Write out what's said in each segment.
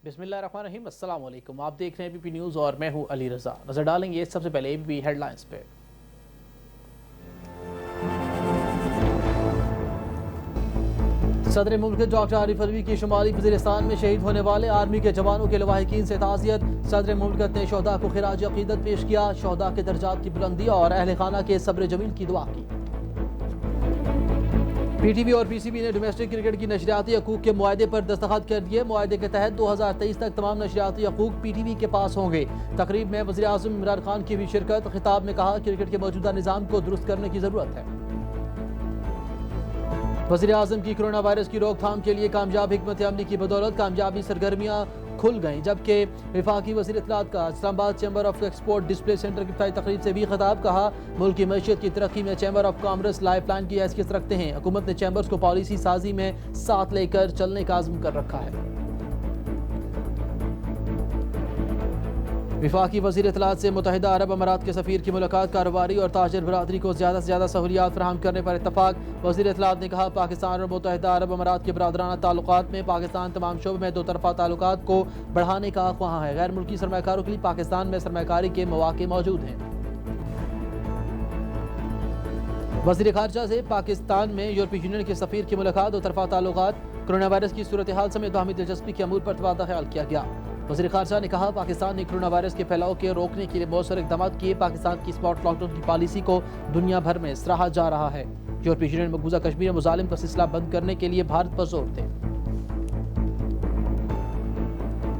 बिस्मिल्लाहिर्रहमानिर्रहीम। अस्सलाम वालेकुम। आप देख रहे हैं एबीपी न्यूज़ और मैं हूं अली रज़ा। नजर डालेंगे सबसे पहले एबीपी हेडलाइंस पे। सदर मुल्क डॉक्टर आरिफ अलवी की शुमाली वज़ीरिस्तान में शहीद होने वाले आर्मी के जवानों के लवाहिकीन से ताज़ियत। सदर मुल्क ने शोहदा को खिराज अक़ीदत पेश किया। शोहदा के दर्जात की बुलंदी और अहले खाना के सब्र जमील की दुआ की। पीटीवी और पीसीबी ने डोमेस्टिक क्रिकेट की नशरियाती हकूक के मुआहदे पर दस्तखत कर दिए। मुआहदे के तहत 2023 तक तमाम नशरियाती हकूक पीटीवी के पास होंगे। तकरीब में वज़ीर आज़म इमरान खान की भी शिरकत। खिताब में कहा क्रिकेट के मौजूदा निज़ाम को दुरुस्त करने की ज़रूरत है। वज़ीर आज़म की कोरोना वायरस की रोकथाम के लिए कामयाब हिकमत अमली की बदौलत कामयाबी सरगर्मियाँ खुल गईं। जबकि वफाकी वज़ीर इत्तलात का Islamabad chamber of export display centre की इफ्तिताही तकरीब से भी खिताब। कहा मुल्क की मईशत की तरक्की में chamber of commerce life line की हैसियत रखते हैं। हुकूमत ने चैम्बर्स को पॉलिसी साजी में साथ लेकर चलने का आज़म कर रखा है। वफाकी वज़ीर इत्तलात से मुत्तहिदा अरब अमारात के सफ़ीर की मुलाकात। कारोबारी और ताजिर बरादरी को ज़्यादा से ज़्यादा सहूलियात फराहम करने पर इत्तफाक। वज़ीर इत्तलात ने कहा पाकिस्तान और मुत्तहिदा अरब अमारात के बरादराना ताल्लुकात में पाकिस्तान तमाम शोबों में दो तरफ़ा ताल्लुकात को बढ़ाने का ख्वाह है। गैर मुल्की सरमाकारों के लिए पाकिस्तान में सरमाकारी के मौके मौजूद हैं। वज़ीर ख़ारिजा से पाकिस्तान में यूरोपीय यूनियन के सफ़ीर की मुलाकात। दो तरफ़ा ताल्लुकात, कोरोना वायरस की सूरत हाल समेत बाहमी दिलचस्पी के अमूर पर तबादला ख्याल किया गया। वज़ीर ख़ारिजा ने कहा पाकिस्तान ने कोरोना वायरस के फैलाव के रोकने के लिए मौसर इक़दाम किए। पाकिस्तान की स्पॉट लॉकडाउन की पॉलिसी को दुनिया भर में सराहा जा रहा है। यूरोपीय यूनियन मकबूजा कश्मीर में मुजालिम का सिलसिला बंद करने के लिए भारत पर जोर दें।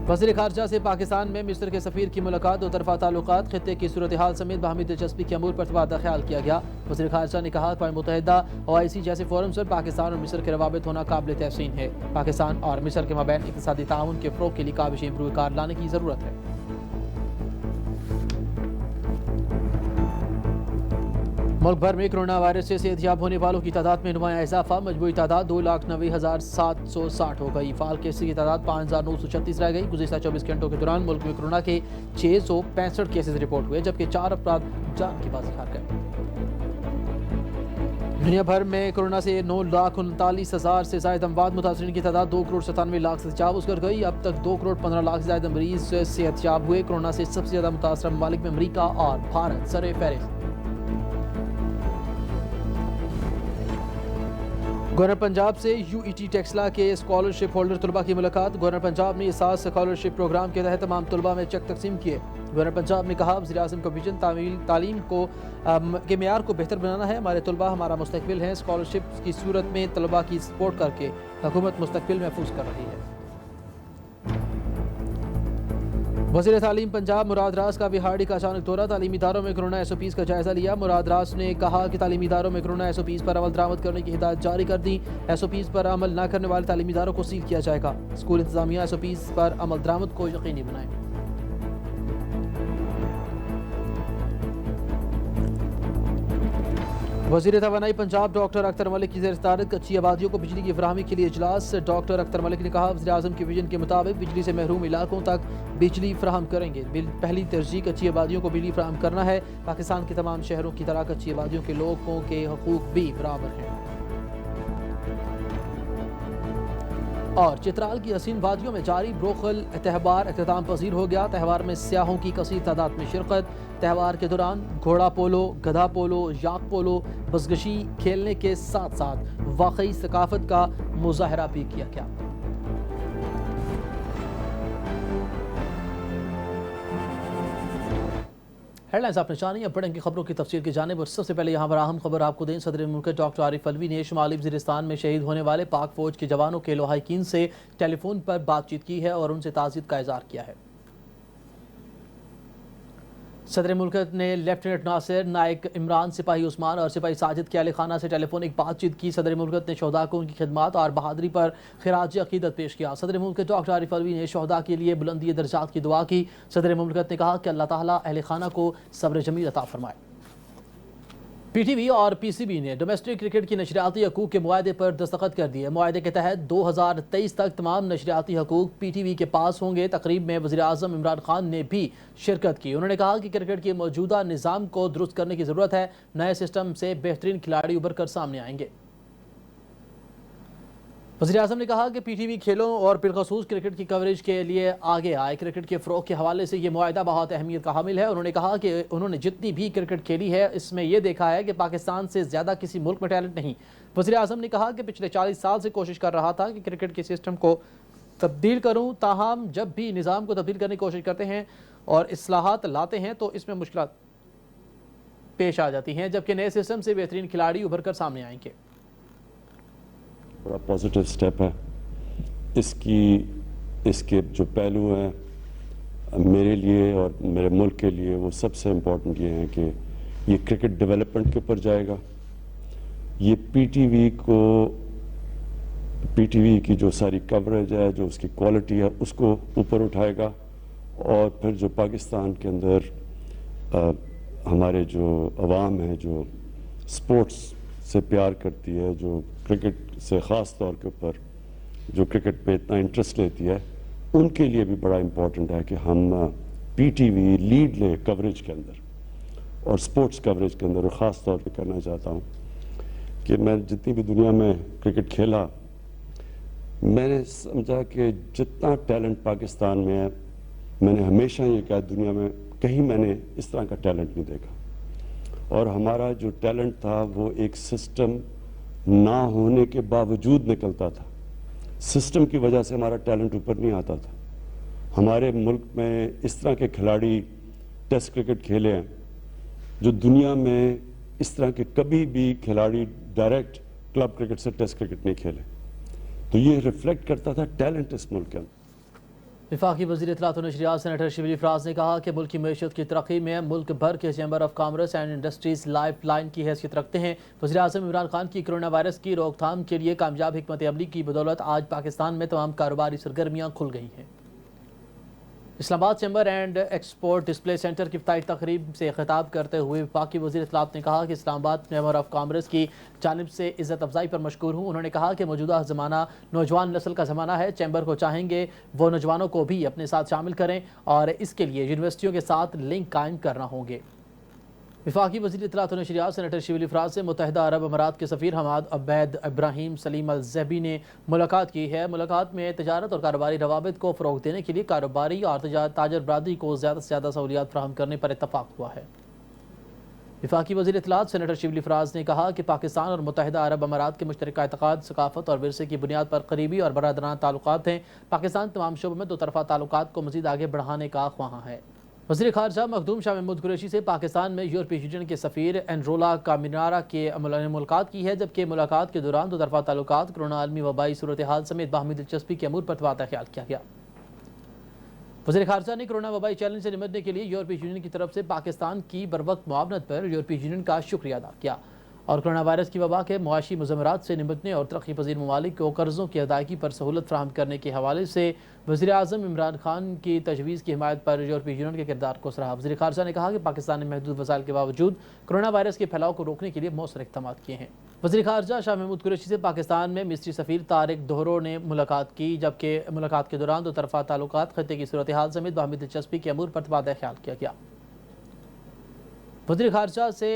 वज़ीर ख़ारिजा से पाकिस्तान में मिस्र के सफ़ीर की मुलाकात। दो तरफ़ा ताल्लुकात, खित्ते की सूरत हाल समेत बाहमी दिलचस्पी के अमूर पर तबादला ख्याल किया गया। वज़ीर ख़ारिजा ने कहा अक़वाम मुत्तहिदा OIC जैसे फोरम्स पर पाकिस्तान और मिस्र के रवाबित होना काबिल तहसीन है। पाकिस्तान और मिस्र के माबैन इक़्तिसादी ताउन के फ़रोग़ के लिए काबिश इम्प्रूव कार लाने की ज़रूरत है। मुल्क भर में कोरोना वायरस से सेहतयाब होने वालों की तादाद में नुमाया इजाफा। मजमूई तादाद 2,90,760 हो गई। फाल केसेस की तादाद 5,936 रह गई। गुज़िश्ता 24 घंटों के दौरान मुल्क में कोरोना के 665 केसेस रिपोर्ट हुए, जबकि 4 अफराद जान की बाजी हार गए। दुनिया भर में कोरोना से 9,39,000 से ज़ायद अमवात। मुतासरीन की तादाद 2,97,00,000 से तजावुज़ कर गई। अब तक 2,15,00,000 से ज़ायद मरीज सेहतयाब हुए। कोरोना से सबसे ज़्यादा मुतासर ममालिक में अमरीका और भारत सरे फहरिस्त। गवर्नर पंजाब से UET टेक्सला के स्कॉलरशिप होल्डर तलबा की मुलाकात। गवर्नर पंजाब ने साथ स्कॉलरशिप प्रोग्राम के तहत तमाम तलबा में चेक तकसीम किए। गवर्नर पंजाब ने कहा वज़ीर आज़म का विजन तालीम को के मेयार को बेहतर बनाना है। हमारे तलबा हमारा मुस्तकबिल है। स्कॉलरशिप की सूरत में तलबा की सपोर्ट करके हुकूमत मुस्तकबिल महफूज कर रही है। वज़ीर तालीम पंजाब मुराद रास का बिहाड़ी का अचानक दौरा। तालीमी इदारों में कोरोना SOPs का जायजा लिया। मुराद रास ने कहा कि तालीमी इदारों में कोरोना SOPs पर अमल दरामद करने की हिदायत जारी कर दी। SOPs पर अमल न करने वाले तालीमी इदारों को सील किया जाएगा। स्कूल इंतजामिया SOPs पर अमल दरामद को यकीनी बनाए। वज़ीर तवानाई पंजाब डॉक्टर अख्तर मलिक की ज़ेर-ए-सदारत कच्ची आबादियों को बिजली की फराहमी के लिए इजलास। डॉक्टर अख्तर मलिक ने कहा वज़ीर आज़म के विजन के मुताबिक बिजली से महरूम इलाकों तक बिजली फराहम करेंगे। पहली तरजीह कच्ची आबादियों को बिजली फराहम करना है। पाकिस्तान के तमाम शहरों की तरह कच्ची आबादियों के लोगों के हकूक़ भी बराबर हैं। और चित्राल की हसीन वादियों में जारी ब्रोखल त्यौहार अख्ताम पजीर हो गया। त्यौहार में सियाहों की कसीर तादाद में शिरकत। त्यौहार के दौरान घोड़ा पोलो, गधा पोलो, याक पोलो, बसगशी खेलने के साथ साथ वाकई सकाफत का मुजाहरा भी किया गया। हेडलाइंस आपने जानी। अब बढ़ेंगे खबरों की तफसील की जानिब और सबसे पहले यहाँ पर अहम खबर आपको दें। सदर मुल्क डॉक्टर आरिफ अलवी ने शुमाली वज़ीरिस्तान में शहीद होने वाले पाक फौज के जवानों के लवाहिकीन से टेलीफोन पर बातचीत की है और उनसे ताज़ीयत का इज़हार किया है। सदर मुल्क ने लेफ्टिनेंट नासिर, नायक इमरान, सिपाही उस्मान और सिपाही साजिद के अहले खाना से टेलीफोनिक बातचीत की। सदर मुल्क ने शोहदा को उनकी खिदमत और बहादुरी पर खिराज अक़ीदत पेश किया। सदर मुल्क डॉक्टर आरिफ अलवी ने शोहदा के लिए बुलंदी दर्जात की दुआ की। सदर मुल्क ने कहा कि अल्लाह ताला अहले खाना को सब्र जमील अता फरमाए। पीटीवी और पीसीबी ने डोमेस्टिक क्रिकेट की नशरियाती हकूक के मुआहदे पर दस्तखत कर दिए। मुआहदे के तहत 2023 तक तमाम नशरियाती हकूक पीटीवी के पास होंगे। तकरीब में वज़ीर आज़म इमरान खान ने भी शिरकत की। उन्होंने कहा कि क्रिकेट के मौजूदा निज़ाम को दुरुस्त करने की ज़रूरत है। नए सिस्टम से बेहतरीन खिलाड़ी उभर कर सामने आएंगे। वज़ीर-ए-आज़म ने कहा कि PTV खेलों और बिलखसूस क्रिकेट की कवरेज के लिए आगे आए। क्रिकेट के फ़रोग़ के हवाले से ये मुआहिदा बहुत अहमियत का हामिल है। उन्होंने कहा कि उन्होंने जितनी भी क्रिकेट खेली है इसमें यह देखा है कि पाकिस्तान से ज़्यादा किसी मुल्क में टैलेंट नहीं। वज़ीर-ए-आज़म ने कहा कि पिछले 40 साल से कोशिश कर रहा था कि क्रिकेट के सिस्टम को तब्दील करूँ, ताहम जब भी निज़ाम को तब्दील करने की कोशिश करते हैं और इस्लाहात लाते हैं तो इसमें मुश्किलात पेश आ जाती हैं, जबकि नए सिस्टम से बेहतरीन खिलाड़ी उभर कर सामने आएंगे। बड़ा पॉजिटिव स्टेप है। इसके जो पहलू हैं मेरे लिए और मेरे मुल्क के लिए, वो सबसे इम्पोर्टेंट ये हैं कि ये क्रिकेट डेवलपमेंट के ऊपर जाएगा। ये पीटीवी की जो सारी कवरेज है, जो उसकी क्वालिटी है, उसको ऊपर उठाएगा। और फिर जो पाकिस्तान के अंदर हमारे जो अवाम है, जो स्पोर्ट्स से प्यार करती है, जो क्रिकेट से ख़ास तौर के ऊपर जो क्रिकेट पे इतना इंटरेस्ट लेती है, उनके लिए भी बड़ा इम्पोर्टेंट है कि हम पीटीवी लीड लें कवरेज के अंदर और स्पोर्ट्स कवरेज के अंदर। और ख़ास तौर पे करना चाहता हूँ कि मैं जितनी भी दुनिया में क्रिकेट खेला, मैंने समझा कि जितना टैलेंट पाकिस्तान में है, मैंने हमेशा ये कहा दुनिया में कहीं मैंने इस तरह का टैलेंट नहीं देखा। और हमारा जो टैलेंट था वो एक सिस्टम ना होने के बावजूद निकलता था। सिस्टम की वजह से हमारा टैलेंट ऊपर नहीं आता था। हमारे मुल्क में इस तरह के खिलाड़ी टेस्ट क्रिकेट खेले हैं जो दुनिया में इस तरह के कभी भी खिलाड़ी डायरेक्ट क्लब क्रिकेट से टेस्ट क्रिकेट नहीं खेले। तो ये रिफ्लेक्ट करता था टैलेंट इस मुल्क के अंदर। वफाकी वज़ीर इत्तलात और नशरियात सेनेटर शिबली फराज ने कहा कि मुल्क की मईशत की तरक्की में मुल्क भर के chamber of commerce and industries life line की हैसियत रखते हैं। वज़ीर-ए-आज़म इमरान खान की कोरोना वायरस की रोकथाम के लिए कामयाब हिकमत अमली की बदौलत आज पाकिस्तान में तमाम कारोबारी सरगर्मियाँ खुल गई हैं। Islamabad chamber and export display centre की इफ्ताही तकरीब से खिताब करते हुए वफाकी वज़ीर इत्तलात ने कहा कि इस्लामाबाद चैम्बर ऑफ कॉमर्स की जानिब से इज़्ज़त अफजाई पर मशकूर हूँ। उन्होंने कहा कि मौजूदा ज़माना नौजवान नस्ल का ज़माना है। चैम्बर को चाहेंगे वो नौजवानों को भी अपने साथ शामिल करें और इसके लिए यूनिवर्सिटियों के साथ लिंक कायम करना होंगे। वफाकी वज़ीर इत्तलात और नशरियात सेनेटर शिबली फराज से मुत्तहिदा अरब अमारात के सफ़ीर हमाद अब्बैद इब्राहिम सलीम अल ज़ैबी ने मुलाकात की है। मुलाकात में तजारत और कारोबारी रवाबित को फ़रोग़ देने के लिए कारोबारी और ताजर बरादरी को ज़्यादा से ज़्यादा सहूलियात फराहम करने पर इत्तफ़ाक़ हुआ है। वफाकी वज़ीर इत्तलात सेनेटर शिबली फराज ने कहा कि पाकिस्तान और मुत्तहिदा अरब अमारात के मुश्तरका एतक़ाद, सक़ाफ़त और विरसे की बुनियाद पर करीबी और बरादराना ताल्लुक़ात हैं। पाकिस्तान तमाम शोबों में दो तरफ़ा ताल्लुक़ात को मज़ीद आगे बढ़ाने का ख्वाहां है। वज़ीर ख़ारजा मखदूम शाह महमूद कुरैशी से पाकिस्तान में यूरोपीय यूनियन के सफ़ीर एनरोला कामिनारा के ने मुलाकात की है, जबकि मुलाकात के दौरान दो तरफ़ा ताल्लुक़ात, कोरोना आलमी वबाई सूरत हाल समेत बाहमी दिलचस्पी के अमूर पर तबादला ख्याल किया गया। वज़ीर ख़ारजा ने कोरोना वबाई चैलेंज से निपटने के लिए यूरोपीय यूनियन की तरफ से पाकिस्तान की बरवक्त मुआवनत पर यूरोपीय यूनियन का शुक्रिया अदा किया और कोरोना वायरस की वबा के मुआशी मुज़म्मरात से निपटने और तरक्की पजीर ममालिक को कर्ज़ों की अदायगी पर सहूलत फ़राहम करने के हवाले से वज़ीर-ए-आज़म इमरान खान की तजवीज़ की हिमायत पर यूरोपीय यूनियन के किरदार को सराहा। वज़ीर ख़ारजा ने कहा कि पाकिस्तान ने महदूद वसाइल के बावजूद कोरोना वायरस के फैलाव को रोकने के लिए मौसर इक़दाम किए हैं। वज़ीर ख़ारजा शाह महमूद कुरैशी से पाकिस्तान में मिस्री सफ़ीर तारिक दोहरो ने मुलाकात की, जबकि मुलाकात के दौरान दो तरफ़ा ताल्लुक़ात, खत्ते की सूरत हाल समेत बाहमी दिलचस्पी के अमूर पर तबादला ख्याल किया गया। वज़ीर ख़ारजा से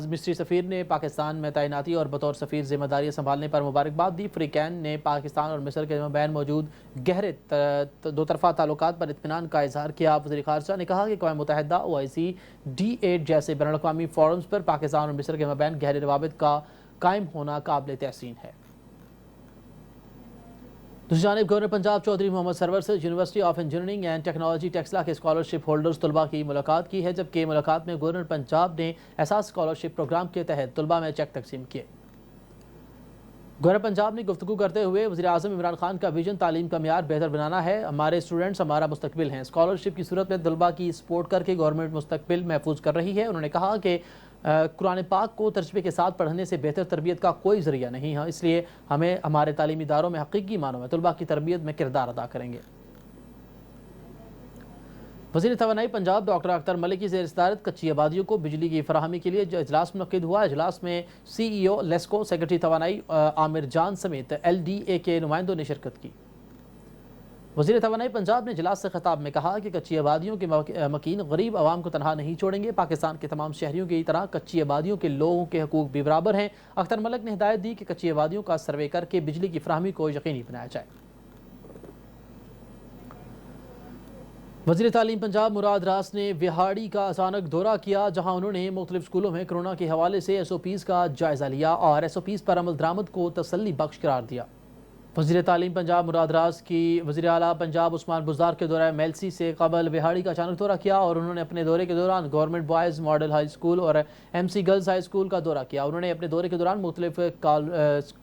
मिस्री सफ़ीर ने पाकिस्तान में तैनाती और बतौर सफ़ीर ज़िम्मेदारियाँ संभालने पर मुबारकबाद दी। फ्रीकैन ने पाकिस्तान और मिस्र के मबैन मौजूद गहरे दो तरफ़ा ताल्लुक़ात पर इत्मीनान का इज़हार किया। वज़ीर ख़ारजा ने कहा कि अक़वाम मुत्तहिदा, OIC, D8 जैसे बैनुल-अक़वामी फ़ोरम्स पर पाकिस्तान और मिस्र के मबैन गहरे रवाबित का कायम होना काबिल तहसीन है। दूसरी जानिब गवर्नर पंजाब चौधरी मोहम्मद सरवर से university of engineering and technology Taxila के स्कॉलरशिप होल्डर्स तलबा की मुलाकात की है, जबकि मुलाकात में गवर्नर पंजाब ने एहसास स्कॉलरशिप प्रोग्राम के तहत तलबा में चेक तकसीम किए। गवर्नर पंजाब ने गुफ्तगू करते हुए वज़ीर-ए-आज़म इमरान खान का विजन तालीम का मियार बेहतर बनाना है, हमारे स्टूडेंट्स हमारा मुस्तकबिल हैं। स्कॉलरशिप की सूरत में तलबा की सपोर्ट करके गवर्नमेंट मुस्तकबिल महफूज कर रही है। उन्होंने कहा कि कुरान पाक को तर्जुमे के साथ पढ़ने से बेहतर तरबियत का कोई ज़रिया नहीं है, इसलिए हमें हमारे तालीमी इदारों में हकीकी मानों में तलबा की तरबियत में किरदार अदा करेंगे। वज़ीर तवानाई पंजाब डॉक्टर अख्तर मलिक की ज़ेर सदारत कच्ची आबादियों को बिजली की फराहमी के लिए इजलास मुनक्किद हुआ। इजलास में CEO लेस्को, सेक्रेटरी तवानाई आमिर जान समेत LDA के नुमाइंदों ने शिरकत की। وزیر توانائی پنجاب نے اجلاس سے خطاب میں کہا کہ کچی آبادیوں کے مکین غریب عوام کو تنہا نہیں چھوڑیں گے. پاکستان کے تمام شہریوں کی طرح کچی آبادیوں کے لوگوں کے حقوق بھی برابر ہیں. اختر ملک نے ہدایت دی کہ کچی آبادیوں کا سروے کر کے بجلی کی فراہمی کو یقینی بنایا جائے. وزیر تعلیم پنجاب مراد راس نے وہاڑی کا اچانک دورہ کیا، جہاں انہوں نے مختلف اسکولوں میں کرونا کے حوالے سے SOPs کا جائزہ لیا اور SOPs پر عمل درآمد کو تسلی بخش قرار دیا. وزیر تعلیم پنجاب مراد راس کی وزیر اعلیٰ پنجاب عثمان بزدار کے دورہ میلسی سے قبل وہاڑی کا اچانک دورہ کیا اور انہوں نے اپنے دورے کے دوران government boys model high school اور MC گرلز ہائی اسکول کا دورہ کیا. انہوں نے اپنے دورے کے دوران مختلف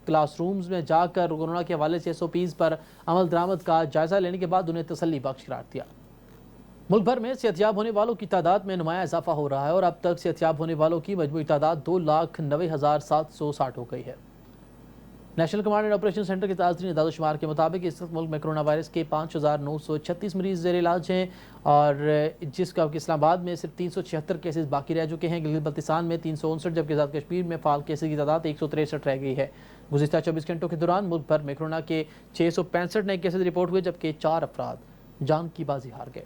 کلاس رومز میں جا کر کورونا کے حوالے سے SOPs پر عمل درآمد کا جائزہ لینے کے بعد انہیں تسلی بخش قرار دیا. ملک بھر میں صحت یاب ہونے والوں کی تعداد میں نمایاں اضافہ ہو رہا ہے اور اب تک صحت یاب ہونے والوں کی مجموعی تعداد 2,90,760 ہو گئی ہے. National command and operation centre کے تازہ ترین اعداد و شمار کے مطابق اس وقت ملک میں کرونا وائرس کے 5,936 مریض زیر علاج ہیں اور جس کا اسلام آباد میں صرف 376 کیسز باقی رہ چکے ہیں. گلگت بلتستان میں 359 جبکہ آزاد کشمیر میں فعال کیسز کی تعداد 163 رہ گئی ہے. گزشتہ 24 گھنٹوں کے دوران ملک بھر میں کرونا کے 665 نئے کیسز رپورٹ ہوئے جبکہ 4 افراد جان کی بازی ہار گئے.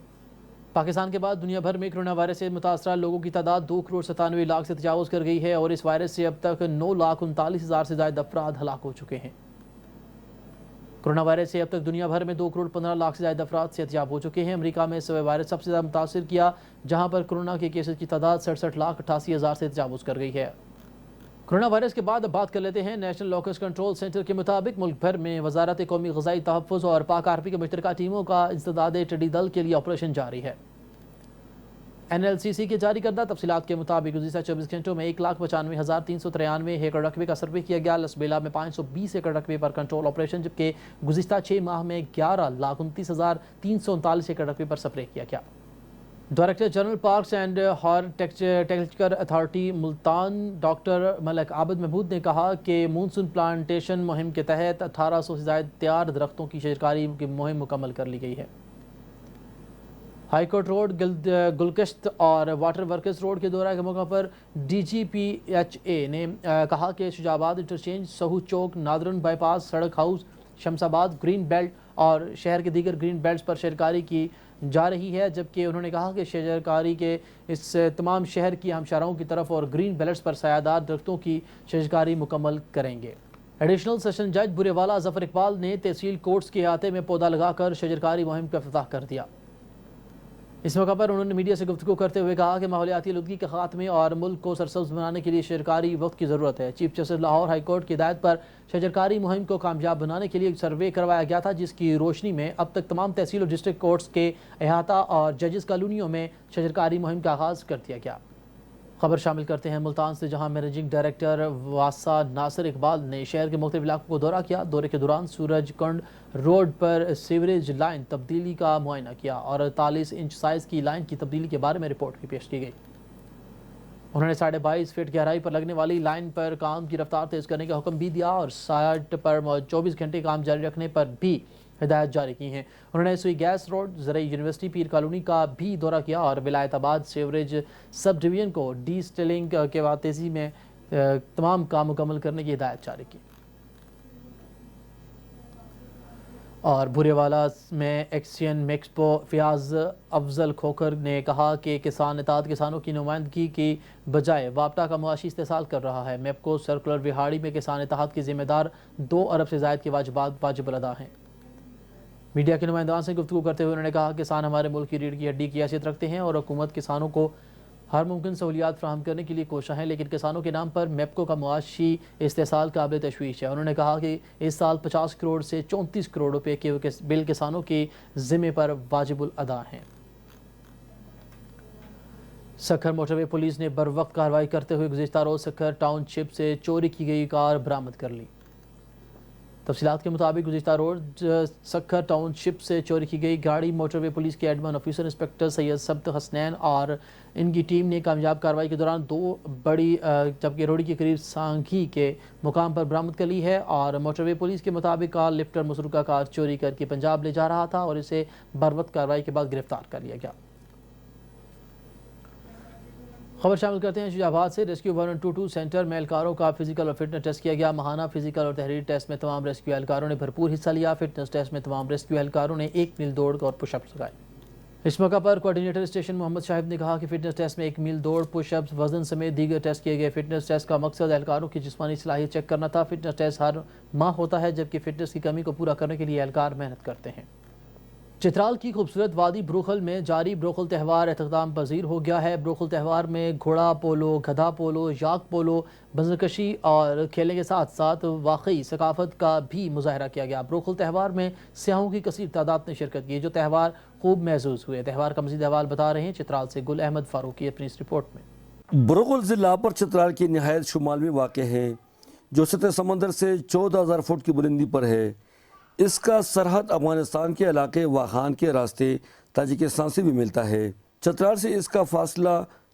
پاکستان کے بعد دنیا بھر میں کرونا وائرس سے متاثرہ لوگوں کی تعداد 2,97,00,000 سے تجاوز کر گئی ہے اور اس وائرس سے اب تک 9,39,000 سے زائد افراد ہلاک ہو چکے ہیں. کرونا وائرس سے اب تک دنیا بھر میں 2,15,00,000 سے زائد افراد صحت یاب ہو چکے ہیں. امریکہ میں اس وائرس سب سے زیادہ متاثر کیا، جہاں پر کرونا کے کیسز کی تعداد 67,88,000 سے تجاوز کر گئی ہے. کرونا وائرس کے بعد اب بات کر لیتے ہیں نیشنل لاکرز کنٹرول سینٹر کے مطابق ملک بھر میں وزارت قومی غذائی تحفظ اور پاک آرپی کے مشترکہ ٹیموں کا انسداد ٹڈی دل کے لیے آپریشن جاری ہے. NLCC کے جاری کردہ تفصیلات کے مطابق گزشتہ 24 گھنٹوں میں 1,95,393 ایکڑ رقبے کا سروے کیا گیا. لسبیلا میں 520 ایکڑ رقبے پر کنٹرول آپریشن جبکہ گزشتہ 6 ماہ میں 11,29,339 ایکڑ رقبے پر سپرے کیا گیا. Director general parks and horticulture authority Multan doctor Malik Abid Mahmood نے کہا کہ مونسون پلانٹیشن مہم کے تحت 1,800 سے زائد تیار درختوں کی شجرکاری کی مہم مکمل کر لی گئی ہے. ہائی کورٹ روڈ، گلکشت اور واٹر ورکرز روڈ کے دورہ کے موقع پر DGPHA نے کہا کہ شجاعت انٹرچینج، سہو چوک، نادرن بائی پاس، سڑک ہاؤس، شمس آباد گرین بیلٹ اور شہر کے دیگر گرین بیلٹس پر شجرکاری کی جا رہی ہے، جبکہ انہوں نے کہا کہ شجرکاری کے اس تمام شہر کی ہم شہروں کی طرف اور گرین بیلٹس پر سایہ دار درختوں کی شجرکاری مکمل کریں گے. ایڈیشنل سیشن جج بوریوالا ظفر اقبال نے تحصیل کورٹس کے احاطے میں پودا لگا کر شجرکاری مہم کا افتتاح کر دیا. اس موقع پر انہوں نے میڈیا سے گفتگو کرتے ہوئے کہا کہ ماحولیاتی آلودگی کے خاتمے اور ملک کو سرسبز بنانے کے لیے شجرکاری وقت کی ضرورت ہے. Chief justice Lahore high court کی ہدایت پر شجرکاری مہم کو کامیاب بنانے کے لیے ایک سروے کروایا گیا تھا، جس کی روشنی میں اب تک تمام تحصیل اور ڈسٹرکٹ کورٹس کے احاطہ اور ججز کالونیوں میں شجرکاری مہم کا آغاز کر دیا گیا. خبر شامل کرتے ہیں ملتان سے، جہاں مینیجنگ ڈائریکٹر واسا ناصر اقبال نے شہر کے مختلف علاقوں کو دورہ کیا. دورے کے دوران سورج کنڈ روڈ پر سیوریج لائن تبدیلی کا معائنہ کیا اور 48 انچ سائز کی لائن کی تبدیلی کے بارے میں رپورٹ بھی پیش کی گئی. انہوں نے 22.5 فٹ گہرائی پر لگنے والی لائن پر کام کی رفتار تیز کرنے کا حکم بھی دیا اور سائٹ پر 24 گھنٹے کام جاری رکھنے پر بھی ہدایت جاری کی ہیں. انہوں نے سوئی گیس روڈ، زرعی یونیورسٹی پیر کالونی کا بھی دورہ کیا اور ولایت آباد سیوریج سب ڈویژن کو ڈی سٹلنگ کے بعد تیزی میں تمام کام مکمل کرنے کی ہدایت جاری کی. اور بوریوالا میں ایکسچین میکسپو فیاض افضل کھوکھر نے کہا کہ کسان اتحاد کسانوں کی نمائندگی کی بجائے وابٹا کا معاشی استحصال کر رہا ہے. میپکو سرکولر وہاڑی میں کسان اتحاد کے ذمہ دار 2 ارب سے زائد کے واجبات واجب الادا ہیں. میڈیا کے نمائندان سے گفتگو کرتے ہوئے انہوں نے کہا کہ کسان ہمارے ملک کی ریڑھ کی ہڈی کی حیثیت رکھتے ہیں اور حکومت کسانوں کو ہر ممکن سہولیات فراہم کرنے کے لیے کوشاں ہیں، لیکن کسانوں کے نام پر میپکو کا معاشی استحصال قابل تشویش ہے. انہوں نے کہا کہ اس سال 50 کروڑ سے 34 کروڑ روپے کے بل کسانوں کے ذمہ پر واجب الادا ہیں. سکھر موٹر وے پولیس نے بروقت کارروائی کرتے ہوئے گزشتہ روز سکھر ٹاؤن شپ سے چوری کی گئی کار برآمد کر لی. تفصیلات کے مطابق گزشتہ روز سکھر ٹاؤن شپ سے چوری کی گئی گاڑی موٹر وے پولیس کے ایڈمن آفیسر انسپکٹر سید سبت حسنین اور ان کی ٹیم نے کامیاب کارروائی کے دوران 2 بڑی جبکہ روڑی کے قریب سانگھی کے مقام پر برآمد کر لی ہے. اور موٹر وے پولیس کے مطابق کار لفٹر مسروقہ کار چوری کر کے پنجاب لے جا رہا تھا اور اسے بروقت کارروائی کے بعد گرفتار کر لیا گیا. خبر شامل کرتے ہیں شجاعت سے۔ ریسکیو 122 سینٹر میں اہلکاروں کا فزیکل اور فٹنس ٹیسٹ کیا گیا۔ ماہانہ فزیکل اور تحریری ٹیسٹ میں تمام ریسکیو اہلکاروں نے بھرپور حصہ لیا۔ فٹنس ٹیسٹ میں تمام ریسکیو اہلکاروں نے 1 میل دوڑ اور پش اپس لگائے۔ اس موقع پر کوارڈینیٹر اسٹیشن محمد شاہد نے کہا کہ فٹنس ٹیسٹ میں 1 میل دوڑ، پش اپس، وزن سمیت دیگر ٹیسٹ کیے گئے۔ فٹنس ٹیسٹ کا مقصد اہلکاروں کی جسمانی صلاحیت چیک کرنا تھا۔ فٹنس ٹیسٹ ہر ماہ ہوتا ہے، جبکہ فٹنس کی کمی کو پورا کرنے کے لیے اہلکار محنت کرتے ہیں۔ چترال کی خوبصورت وادی بروخل میں جاری بروخل تہوار اختتام پذیر ہو گیا ہے۔ بروخل تہوار میں گھوڑا پولو، گدھا پولو، یاک پولو، بزرکشی اور کھیلنے کے ساتھ ساتھ واقعی ثقافت کا بھی مظاہرہ کیا گیا۔ بروخل تہوار میں سیاحوں کی کثیر تعداد نے شرکت کی، جو تہوار خوب محظوظ ہوئے۔ تہوار کا مزید احوال بتا رہے ہیں چترال سے گل احمد فاروقی اپنی اس رپورٹ میں۔ بروخل ضلع پر چترال کی نہایت شمال میں واقع ہے، جو سطح سمندر سے 14,000 فٹ کی بلندی پر ہے۔ اس کا سرحد افغانستان کے علاقے واخان کے راستے تاجکستان سے بھی ملتا ہے۔ چترال سے اس کا فاصلہ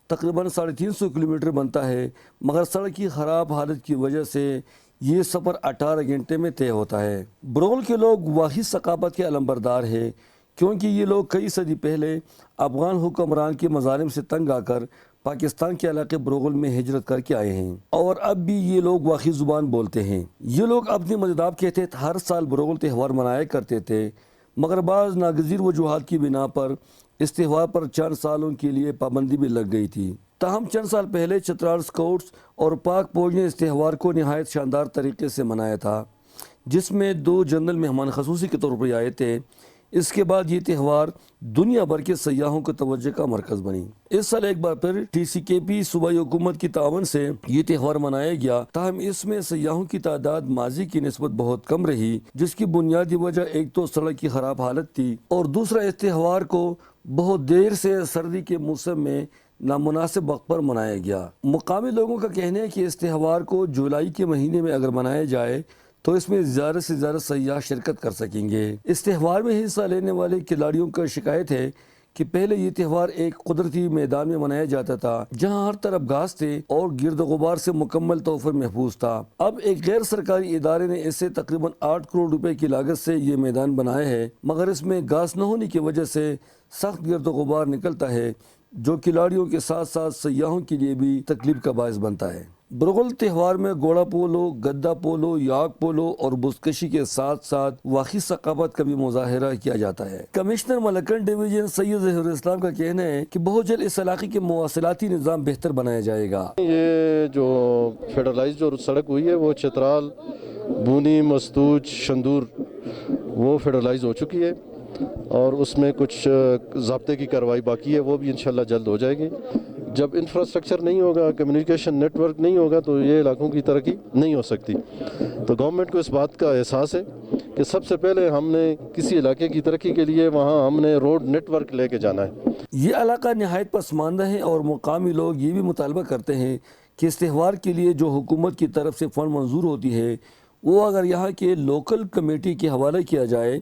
تقریباً 350 کلومیٹر بنتا ہے، مگر سڑک کی خراب حالت کی وجہ سے یہ سفر 18 گھنٹے میں طے ہوتا ہے۔ بروخل کے لوگ واحد ثقافت کے علمبردار ہیں، کیونکہ یہ لوگ کئی صدی پہلے افغان حکمران کے مظالم سے تنگ آ کر پاکستان کے علاقے بروخل میں ہجرت کر کے آئے ہیں، اور اب بھی یہ لوگ واقعی زبان بولتے ہیں۔ یہ لوگ اپنی مذہب کے تحت ہر سال بروخل تہوار منایا کرتے تھے، مگر بعض ناگزیر وجوہات کی بنا پر اس تہوار پر چند سالوں کے لیے پابندی بھی لگ گئی تھی۔ تاہم چند سال پہلے چترال اسکاؤٹس اور پاک فوج نے اس تہوار کو نہایت شاندار طریقے سے منایا تھا، جس میں 2 جنرل مہمان خصوصی کے طور پر آئے تھے۔ اس کے بعد یہ تہوار دنیا بھر کے سیاحوں کو توجہ کا مرکز بنی۔ اس سال ایک بار پھر TCKP صوبائی حکومت کی تعاون سے یہ تہوار منایا گیا، تاہم اس میں سیاحوں کی تعداد ماضی کی نسبت بہت کم رہی، جس کی بنیادی وجہ ایک تو سڑک کی خراب حالت تھی، اور دوسرا اس تہوار کو بہت دیر سے سردی کے موسم میں نامناسب وقت پر منایا گیا۔ مقامی لوگوں کا کہنا ہے کہ اس تہوار کو جولائی کے مہینے میں اگر منایا جائے تو اس میں زیادہ سے زیادہ سیاح شرکت کر سکیں گے۔ اس تہوار میں حصہ لینے والے کھلاڑیوں کا شکایت ہے کہ پہلے یہ تہوار ایک قدرتی میدان میں منایا جاتا تھا، جہاں ہر طرف گھاس تھے اور گرد و غبار سے مکمل طور پر محفوظ تھا۔ اب ایک غیر سرکاری ادارے نے اسے تقریباً 8 کروڑ روپے کی لاگت سے یہ میدان بنایا ہے، مگر اس میں گھاس نہ ہونے کی وجہ سے سخت گرد و غبار نکلتا ہے، جو کھلاڑیوں کے ساتھ ساتھ سیاحوں کے لیے بھی تکلیف کا باعث بنتا ہے۔ بروخل تہوار میں گھوڑا پولو، گدا پولو، یاک پولو اور بزکشی کے ساتھ ساتھ واقعی ثقافت کا بھی مظاہرہ کیا جاتا ہے۔ کمشنر ملکن ڈویژن سید ظہیر اسلام کا کہنا ہے کہ بہت جلد اس علاقے کے مواصلاتی نظام بہتر بنایا جائے گا۔ یہ جو فیڈرلائز جو سڑک ہوئی ہے وہ چترال، بونی، مستوج، شندور وہ فیڈرلائز ہو چکی ہے، اور اس میں کچھ ضابطے کی کارروائی باقی ہے، وہ بھی انشاءاللہ جلد ہو جائے گی۔ جب انفراسٹرکچر نہیں ہوگا، کمیونیکیشن نیٹ ورک نہیں ہوگا تو یہ علاقوں کی ترقی نہیں ہو سکتی۔ تو گورنمنٹ کو اس بات کا احساس ہے کہ سب سے پہلے ہم نے کسی علاقے کی ترقی کے لیے وہاں ہم نے روڈ نیٹ ورک لے کے جانا ہے۔ یہ علاقہ نہایت پسماندہ ہے، اور مقامی لوگ یہ بھی مطالبہ کرتے ہیں کہ اس تہوار کے لیے جو حکومت کی طرف سے فنڈ منظور ہوتی ہے، وہ اگر یہاں کے لوکل کمیٹی کے حوالے کیا جائے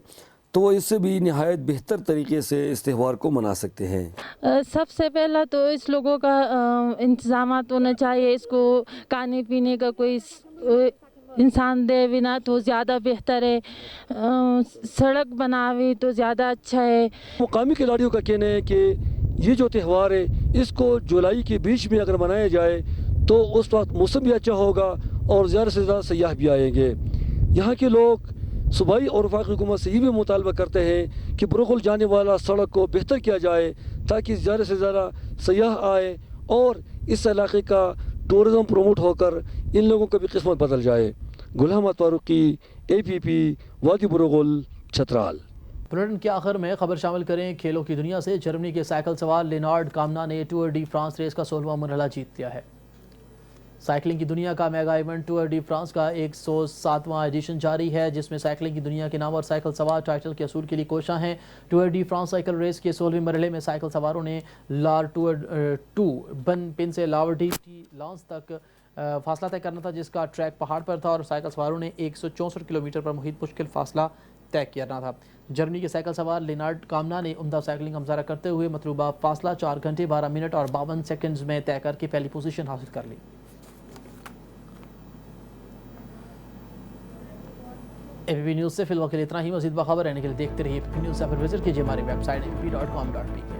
تو اس سے بھی نہایت بہتر طریقے سے اس تہوار کو منا سکتے ہیں۔ سب سے پہلا تو اس لوگوں کا انتظامات ہونا چاہیے، اس کو کھانے پینے کا کوئی انسان دے بنا تو زیادہ بہتر ہے، سڑک بناوی تو زیادہ اچھا ہے۔ مقامی کھلاڑیوں کا کہنا ہے کہ یہ جو تہوار ہے اس کو جولائی کے بیچ میں اگر منایا جائے تو اس وقت موسم بھی اچھا ہوگا اور زیادہ سے زیادہ سیاح بھی آئیں گے۔ یہاں کے لوگ صوبائی اور وفاقی حکومت سے یہ بھی مطالبہ کرتے ہیں کہ بروخل جانے والا سڑک کو بہتر کیا جائے تاکہ زیادہ سے زیادہ سیاح آئے اور اس علاقے کا ٹورزم پروموٹ ہو کر ان لوگوں کا بھی قسمت بدل جائے۔ گل احمد فاروقی، APP، وادی بروخل، چترال۔ بلیٹن کے آخر میں خبر شامل کریں کھیلوں کی دنیا سے۔ جرمنی کے سائیکل سوار لینارڈ کامنا نے ٹور ڈی فرانس ریس کا 16واں مرحلہ جیت لیا ہے۔ سائیکلنگ کی دنیا کا mega event tour de France کا 107واں ایڈیشن جاری ہے، جس میں سائیکلنگ کی دنیا کے نامور سائیکل سوار ٹائٹل کے حصول کے لیے کوشاں ہیں۔ Tour de France cycle race کے 16ویں مرحلے میں سائیکل سواروں نے لار ٹور 2 بن پن سے لاورڈی ٹی لانس تک فاصلہ طے کرنا تھا، جس کا ٹریک پہاڑ پر تھا، اور سائیکل سواروں نے 164 کلومیٹر پر محیط مشکل فاصلہ طے کرنا تھا۔ جرمنی کے سائیکل سوار لینارڈ کامنا نے عمدہ سائیکلنگ کا مظاہرہ کرتے ہوئے مطلوبہ فاصلہ 4 گھنٹے 12 منٹ اور 52 سیکنڈز میں طے کر کے پہلی پوزیشن حاصل کر لی۔ APP نیوز سے فی الوقت اتنا ہی۔ مزید باخبر رہنے کے لیے دیکھتے رہیے APP نیوز، یا پھر وزٹ کیجیے ہماری ویب سائٹ APP.com.pk۔